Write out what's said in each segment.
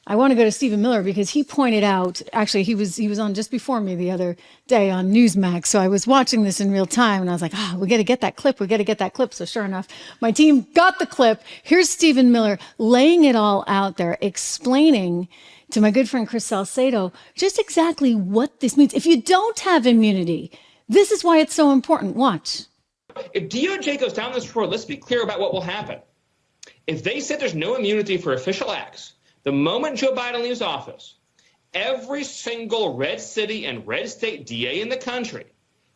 I want to go to Stephen Miller because he pointed out, actually, he was on just before me the other day on Newsmax. So I was watching this in real time and I was like, we got to get that clip. We got to get that clip. So sure enough, my team got the clip. Here's Stephen Miller laying it all out there, explaining to my good friend Chris Salcedo just exactly what this means. If you don't have immunity, this is why it's so important. Watch. If DOJ goes down this road, let's be clear about what will happen. If they said there's no immunity for official acts, the moment Joe Biden leaves office, every single red city and red state DA in the country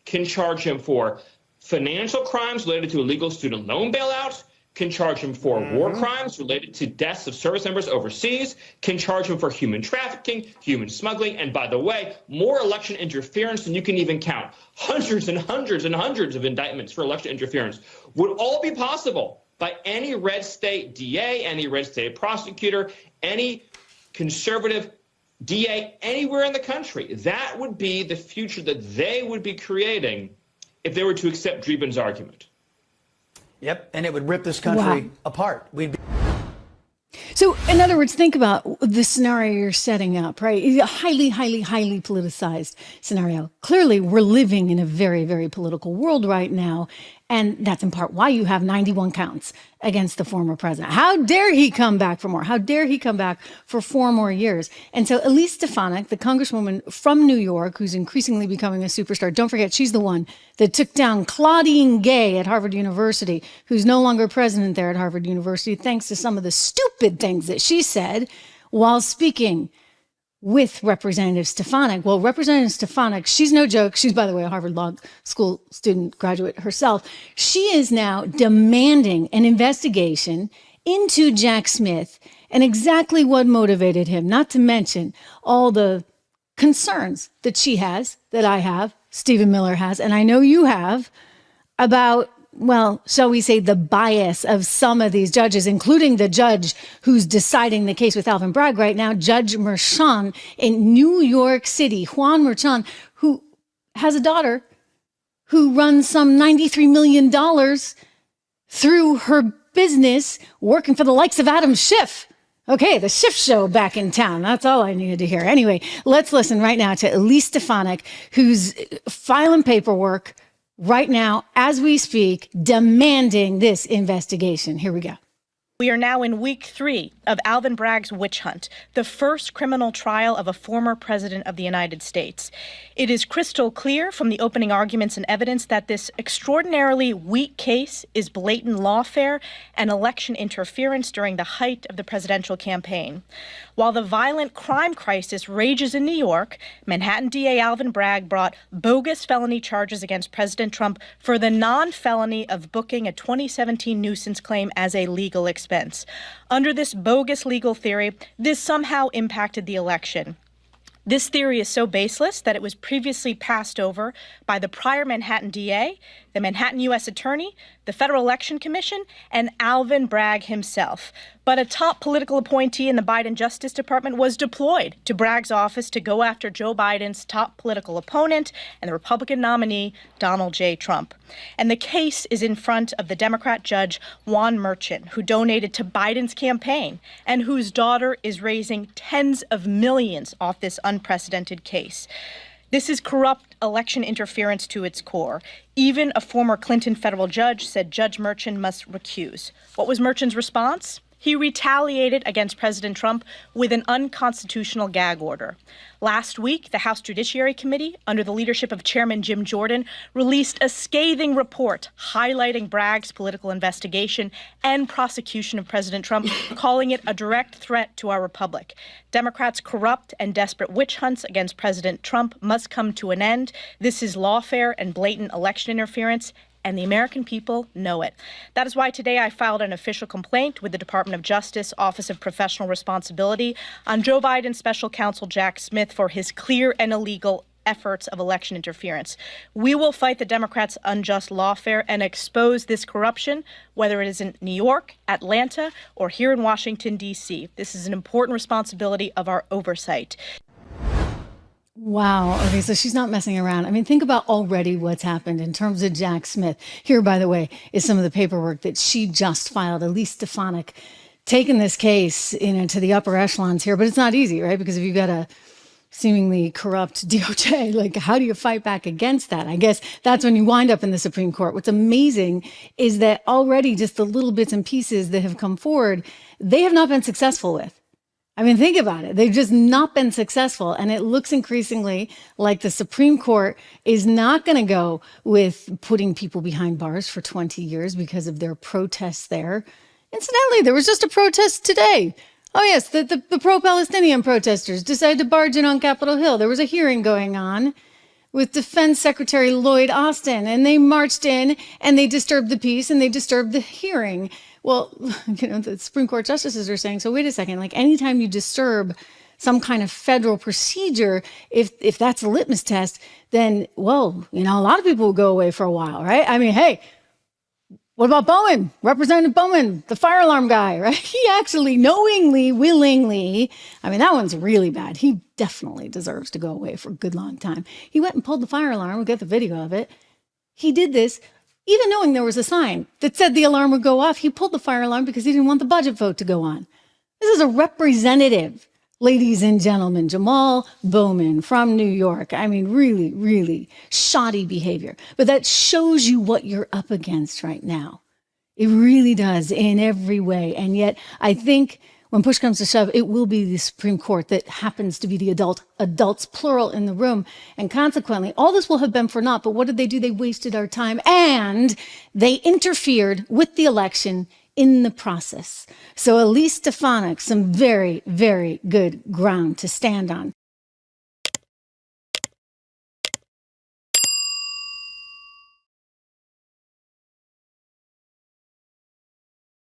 can charge him for financial crimes related to illegal student loan bailouts, can charge him for war crimes related to deaths of service members overseas, can charge him for human trafficking, human smuggling, and by the way, more election interference than you can even count. Hundreds and hundreds and hundreds of indictments for election interference would all be possible by any red state DA, any red state prosecutor, any conservative DA anywhere in the country. That would be the future that they would be creating if they were to accept Dreeben's argument. Yep, and it would rip this country apart. So, in other words, think about the scenario you're setting up, right? A highly, highly, highly politicized scenario. Clearly, we're living in a very, very political world right now. And that's in part why you have 91 counts against the former president. How dare he come back for more? How dare he come back for 4 more years? And so Elise Stefanik, the congresswoman from New York, who's increasingly becoming a superstar, don't forget, she's the one that took down Claudine Gay at Harvard University, who's no longer president there at Harvard University, thanks to some of the stupid things that she said while speaking with Representative Stefanik. Well, Representative Stefanik, she's no joke. She's, by the way, a Harvard Law School student graduate herself. She is now demanding an investigation into Jack Smith and exactly what motivated him, not to mention all the concerns that she has, that I have, Stephen Miller has, and I know you have, about, well, shall we say, the bias of some of these judges, including the judge who's deciding the case with Alvin Bragg right now, Judge Merchan in New York City, Juan Merchan, who has a daughter who runs some $93 million through her business working for the likes of Adam Schiff. Okay, the Schiff show back in town. That's all I needed to hear. Anyway, let's listen right now to Elise Stefanik, who's filing paperwork right now, as we speak, demanding this investigation. Here we go. We are now in week 3 of Alvin Bragg's witch hunt, the first criminal trial of a former president of the United States. It is crystal clear from the opening arguments and evidence that this extraordinarily weak case is blatant lawfare and election interference during the height of the presidential campaign. While the violent crime crisis rages in New York, Manhattan DA Alvin Bragg brought bogus felony charges against President Trump for the non-felony of booking a 2017 nuisance claim as a legal expense. Under this bogus legal theory, this somehow impacted the election. This theory is so baseless that it was previously passed over by the prior Manhattan DA, the Manhattan U.S. Attorney, the Federal Election Commission, and Alvin Bragg himself. But a top political appointee in the Biden Justice Department was deployed to Bragg's office to go after Joe Biden's top political opponent and the Republican nominee, Donald J. Trump. And the case is in front of the Democrat judge Juan Merchan, who donated to Biden's campaign and whose daughter is raising tens of millions off this unprecedented case. This is corrupt election interference to its core. Even a former Clinton federal judge said Judge Merchan must recuse. What was Merchan's response? He retaliated against President Trump with an unconstitutional gag order. Last week, the House Judiciary Committee, under the leadership of Chairman Jim Jordan, released a scathing report highlighting Bragg's political investigation and prosecution of President Trump, calling it a direct threat to our republic. Democrats' corrupt and desperate witch hunts against President Trump must come to an end. This is lawfare and blatant election interference, and the American people know it. That is why today I filed an official complaint with the Department of Justice Office of Professional Responsibility on Joe Biden's special counsel Jack Smith for his clear and illegal efforts of election interference. We will fight the Democrats' unjust lawfare and expose this corruption, whether it is in New York, Atlanta, or here in Washington, D.C. This is an important responsibility of our oversight. Wow. Okay, so she's not messing around. I mean, think about already what's happened in terms of Jack Smith. Here, by the way, is some of the paperwork that she just filed. Elise Stefanik taken this case, to the upper echelons here, but it's not easy, right? Because if you've got a seemingly corrupt DOJ, like how do you fight back against that? I guess that's when you wind up in the Supreme Court. What's amazing is that already just the little bits and pieces that have come forward, they have not been successful with. I mean, think about it. They've just not been successful. And it looks increasingly like the Supreme Court is not going to go with putting people behind bars for 20 years because of their protests there. Incidentally, there was just a protest today. Oh, yes, the pro-Palestinian protesters decided to barge in on Capitol Hill. There was a hearing going on with Defense Secretary Lloyd Austin, and they marched in and they disturbed the peace and they disturbed the hearing. Well, the Supreme Court justices are saying, so wait a second, like anytime you disturb some kind of federal procedure, if that's a litmus test, then, well, a lot of people will go away for a while, right? I mean, hey, what about Bowman, Representative Bowman, the fire alarm guy, right? He actually knowingly, willingly, I mean, that one's really bad. He definitely deserves to go away for a good long time. He went and pulled the fire alarm. We'll get the video of it. He did this, even knowing there was a sign that said the alarm would go off. He pulled the fire alarm because he didn't want the budget vote to go on. This is a representative, ladies and gentlemen, Jamal Bowman from New York. I mean, really, really shoddy behavior. But that shows you what you're up against right now. It really does in every way. And yet, I think when push comes to shove, it will be the Supreme Court that happens to be the adults, plural, in the room. And consequently, all this will have been for naught. But what did they do? They wasted our time and they interfered with the election in the process. So Elise Stefanik, some very, very good ground to stand on.